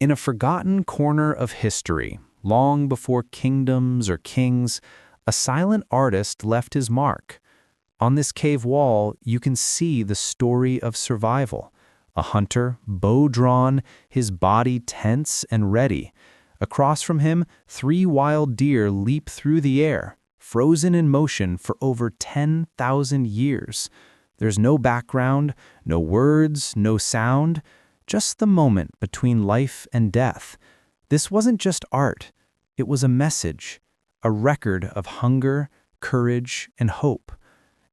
In a forgotten corner of history, long before kingdoms or kings, a silent artist left his mark. On this cave wall, you can see the story of survival. A hunter, bow drawn, his body tense and ready. Across from him, 3 wild deer leap through the air, frozen in motion for over 10,000 years. There's no background, no words, no sound, just the moment between life and death. This wasn't just art, it was a message, a record of hunger, courage, and hope.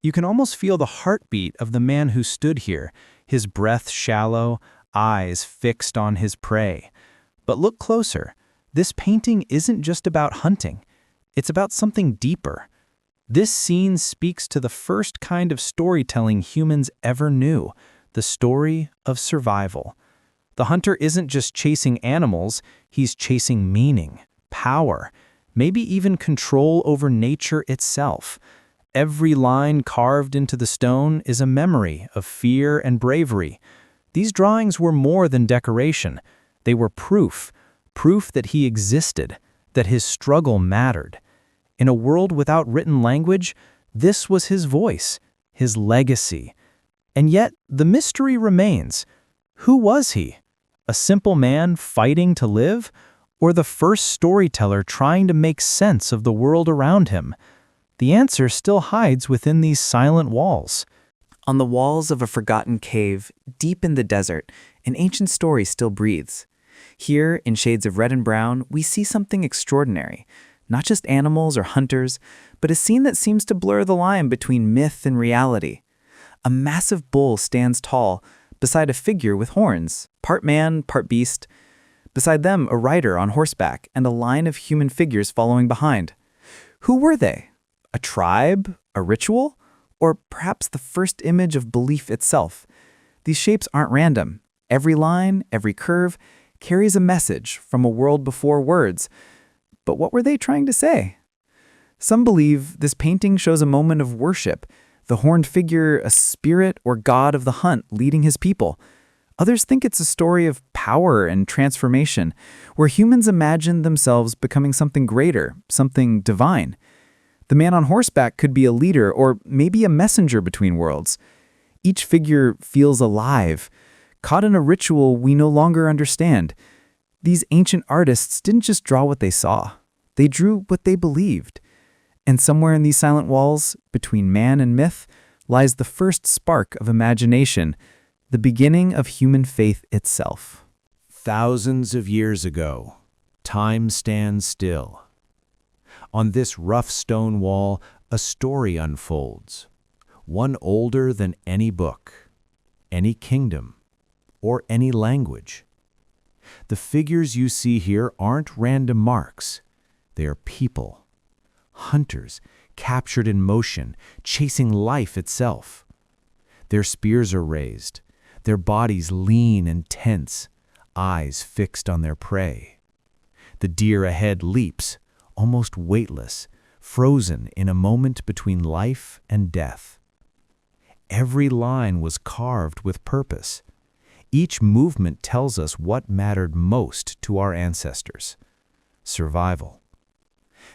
You can almost feel the heartbeat of the man who stood here, his breath shallow, eyes fixed on his prey. But look closer. This painting isn't just about hunting. It's about something deeper. This scene speaks to the first kind of storytelling humans ever knew, the story of survival. The hunter isn't just chasing animals, he's chasing meaning, power, maybe even control over nature itself. Every line carved into the stone is a memory of fear and bravery. These drawings were more than decoration. They were proof that he existed, that his struggle mattered. In a world without written language, this was his voice, his legacy. And yet, the mystery remains. Who was he? A simple man fighting to live? Or the first storyteller trying to make sense of the world around him? The answer still hides within these silent walls. On the walls of a forgotten cave, deep in the desert, an ancient story still breathes. Here, in shades of red and brown, we see something extraordinary. Not just animals or hunters, but a scene that seems to blur the line between myth and reality. A massive bull stands tall, beside a figure with horns, part man, part beast. Beside them, a rider on horseback and a line of human figures following behind. Who were they? A tribe? A ritual? Or perhaps the first image of belief itself? These shapes aren't random. Every line, every curve, carries a message from a world before words. But what were they trying to say? Some believe this painting shows a moment of worship, the horned figure a spirit or god of the hunt leading his people. Others think it's a story of power and transformation, where humans imagine themselves becoming something greater, something divine. The man on horseback could be a leader or maybe a messenger between worlds. Each figure feels alive, caught in a ritual we no longer understand. These ancient artists didn't just draw what they saw. They drew what they believed. And somewhere in these silent walls, between man and myth, lies the first spark of imagination, the beginning of human faith itself. Thousands of years ago, time stands still. On this rough stone wall, a story unfolds, one older than any book, any kingdom, or any language. The figures you see here aren't random marks. They are people, hunters, captured in motion, chasing life itself. Their spears are raised, their bodies lean and tense, eyes fixed on their prey. The deer ahead leaps, almost weightless, frozen in a moment between life and death. Every line was carved with purpose. Each movement tells us what mattered most to our ancestors: survival.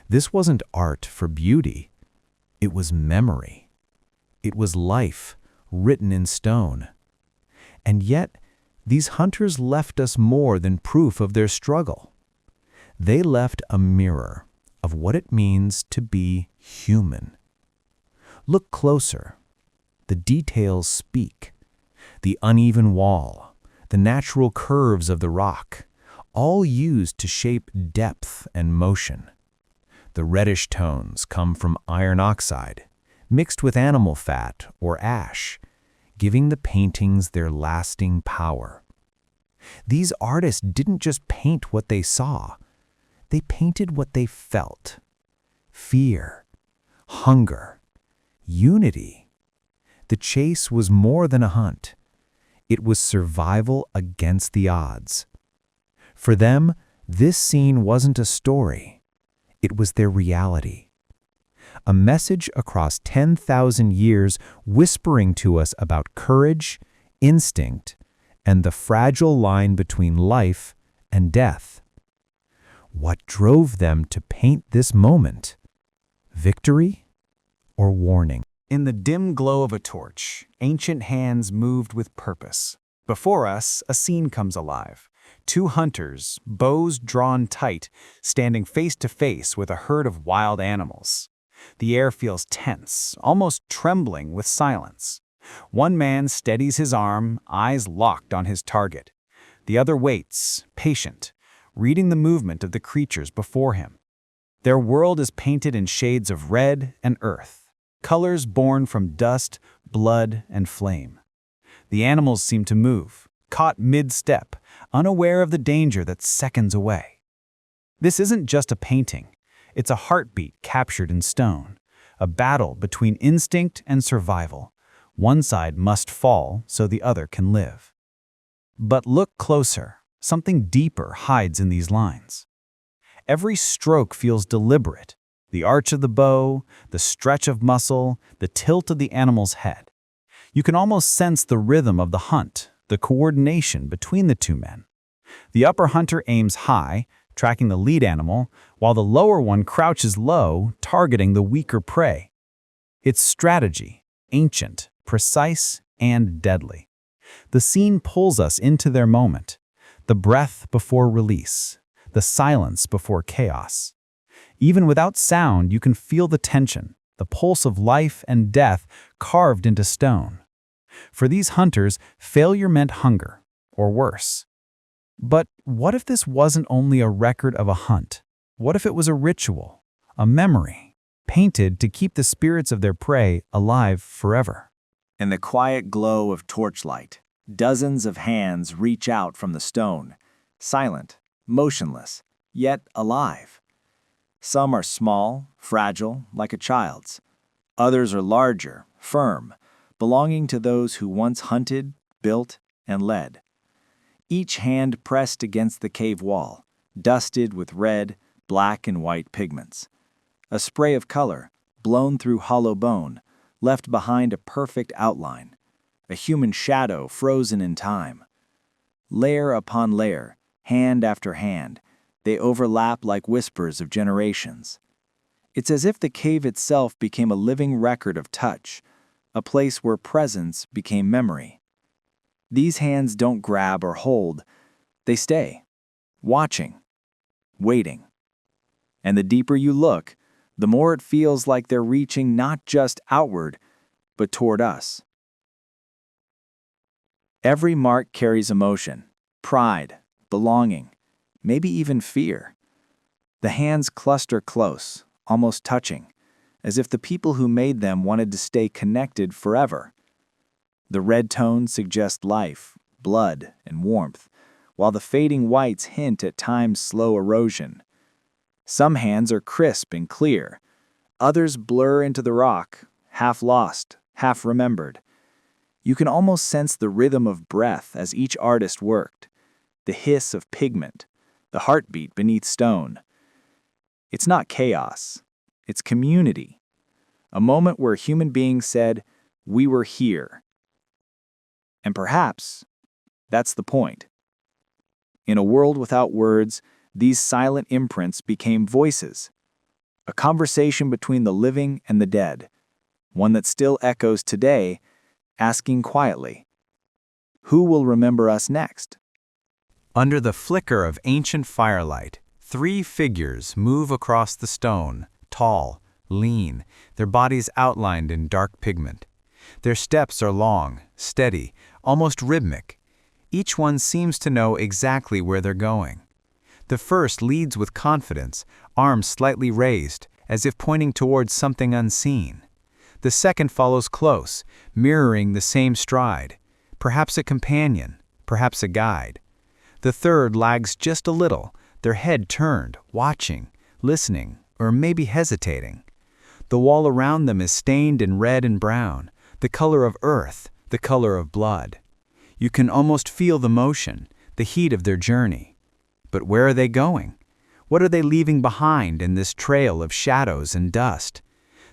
This wasn't art for beauty. It was memory. It was life written in stone. And yet, these hunters left us more than proof of their struggle. They left a mirror of what it means to be human. Look closer. The details speak. The uneven wall, the natural curves of the rock, all used to shape depth and motion. The reddish tones come from iron oxide, mixed with animal fat or ash, giving the paintings their lasting power. These artists didn't just paint what they saw. They painted what they felt: fear, hunger, unity. The chase was more than a hunt. It was survival against the odds. For them, this scene wasn't a story. It was their reality. A message across 10,000 years whispering to us about courage, instinct, and the fragile line between life and death. What drove them to paint this moment? Victory or warning? In the dim glow of a torch, ancient hands moved with purpose. Before us, a scene comes alive. Two hunters, bows drawn tight, standing face to face with a herd of wild animals. The air feels tense, almost trembling with silence. One man steadies his arm, eyes locked on his target. The other waits, patient, reading the movement of the creatures before him. Their world is painted in shades of red and earth, colors born from dust, blood, and flame. The animals seem to move, caught mid-step, unaware of the danger that's seconds away. This isn't just a painting. It's a heartbeat captured in stone, a battle between instinct and survival. One side must fall so the other can live. But look closer. Something deeper hides in these lines. Every stroke feels deliberate. The arch of the bow, the stretch of muscle, the tilt of the animal's head. You can almost sense the rhythm of the hunt, the coordination between the two men. The upper hunter aims high, tracking the lead animal, while the lower one crouches low, targeting the weaker prey. It's strategy, ancient, precise, and deadly. The scene pulls us into their moment, the breath before release, the silence before chaos. Even without sound, you can feel the tension, the pulse of life and death carved into stone. For these hunters, failure meant hunger, or worse. But what if this wasn't only a record of a hunt? What if it was a ritual, a memory, painted to keep the spirits of their prey alive forever? In the quiet glow of torchlight, dozens of hands reach out from the stone, silent, motionless, yet alive. Some are small, fragile, like a child's. Others are larger, firm, belonging to those who once hunted, built, and led. Each hand pressed against the cave wall, dusted with red, black, and white pigments. A spray of color, blown through hollow bone, left behind a perfect outline, a human shadow frozen in time. Layer upon layer, hand after hand, they overlap like whispers of generations. It's as if the cave itself became a living record of touch, a place where presence became memory. These hands don't grab or hold, they stay, watching, waiting. And the deeper you look, the more it feels like they're reaching not just outward, but toward us. Every mark carries emotion, pride, belonging, maybe even fear. The hands cluster close, almost touching, as if the people who made them wanted to stay connected forever. The red tones suggest life, blood, and warmth, while the fading whites hint at time's slow erosion. Some hands are crisp and clear. Others blur into the rock, half lost, half remembered. You can almost sense the rhythm of breath as each artist worked, the hiss of pigment, the heartbeat beneath stone. It's not chaos, it's community. A moment where human beings said, "We were here." And perhaps that's the point. In a world without words, these silent imprints became voices, a conversation between the living and the dead, one that still echoes today, asking quietly, who will remember us next? Under the flicker of ancient firelight, 3 figures move across the stone, tall, lean, their bodies outlined in dark pigment. Their steps are long, steady, almost rhythmic. Each one seems to know exactly where they're going. The first leads with confidence, arms slightly raised, as if pointing towards something unseen. The second follows close, mirroring the same stride, perhaps a companion, perhaps a guide. The third lags just a little, their head turned, watching, listening, or maybe hesitating. The wall around them is stained in red and brown, the color of earth, the color of blood. You can almost feel the motion, the heat of their journey. But where are they going? What are they leaving behind in this trail of shadows and dust?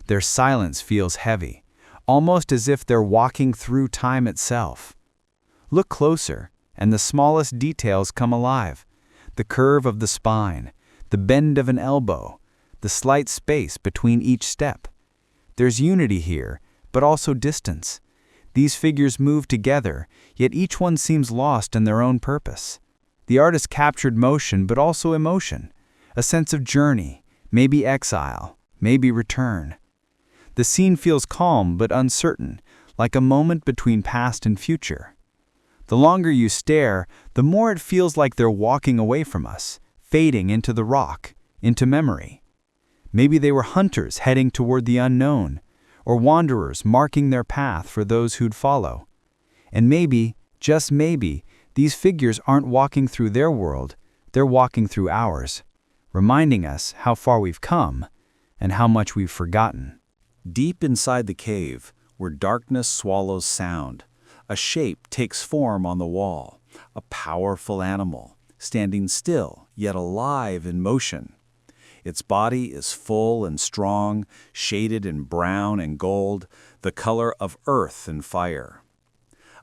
Their silence feels heavy, almost as if they're walking through time itself. Look closer, and the smallest details come alive. The curve of the spine, the bend of an elbow, the slight space between each step. There's unity here, but also distance. These figures move together, yet each one seems lost in their own purpose. The artist captured motion, but also emotion, a sense of journey, maybe exile, maybe return. The scene feels calm but uncertain, like a moment between past and future. The longer you stare, the more it feels like they're walking away from us, fading into the rock, into memory. Maybe they were hunters heading toward the unknown, or wanderers marking their path for those who'd follow. And maybe, just maybe, these figures aren't walking through their world, they're walking through ours, reminding us how far we've come and how much we've forgotten. Deep inside the cave, where darkness swallows sound, a shape takes form on the wall, a powerful animal, standing still, yet alive in motion. Its body is full and strong, shaded in brown and gold, the color of earth and fire.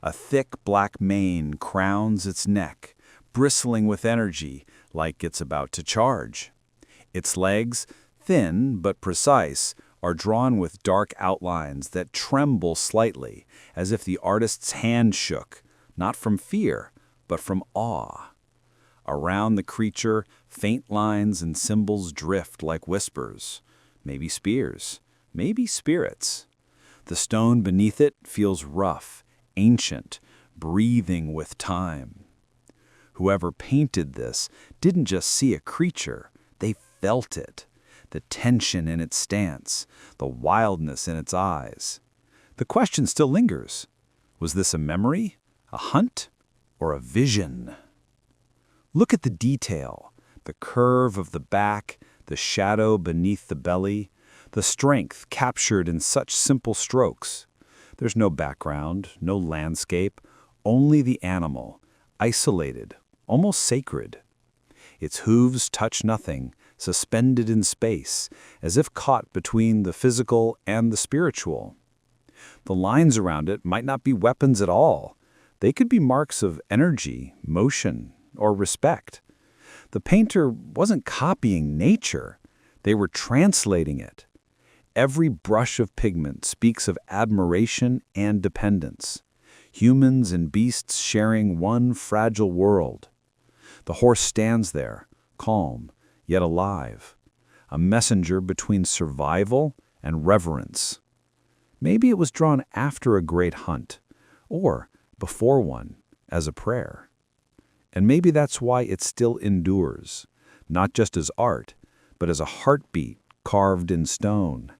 A thick black mane crowns its neck, bristling with energy, like it's about to charge. Its legs, thin but precise, are drawn with dark outlines that tremble slightly, as if the artist's hand shook, not from fear, but from awe. Around the creature, faint lines and symbols drift like whispers, maybe spears, maybe spirits. The stone beneath it feels rough, ancient, breathing with time. Whoever painted this didn't just see a creature, they felt it. The tension in its stance, the wildness in its eyes. The question still lingers. Was this a memory, a hunt, or a vision? Look at the detail, the curve of the back, the shadow beneath the belly, the strength captured in such simple strokes. There's no background, no landscape, only the animal, isolated, almost sacred. Its hooves touch nothing, suspended in space, as if caught between the physical and the spiritual. The lines around it might not be weapons at all. They could be marks of energy, motion, or respect. The painter wasn't copying nature. They were translating it. Every brush of pigment speaks of admiration and dependence. Humans and beasts sharing one fragile world. The horse stands there, calm, yet alive, a messenger between survival and reverence. Maybe it was drawn after a great hunt, or before one, as a prayer. And maybe that's why it still endures, not just as art, but as a heartbeat carved in stone,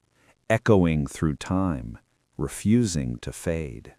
echoing through time, refusing to fade.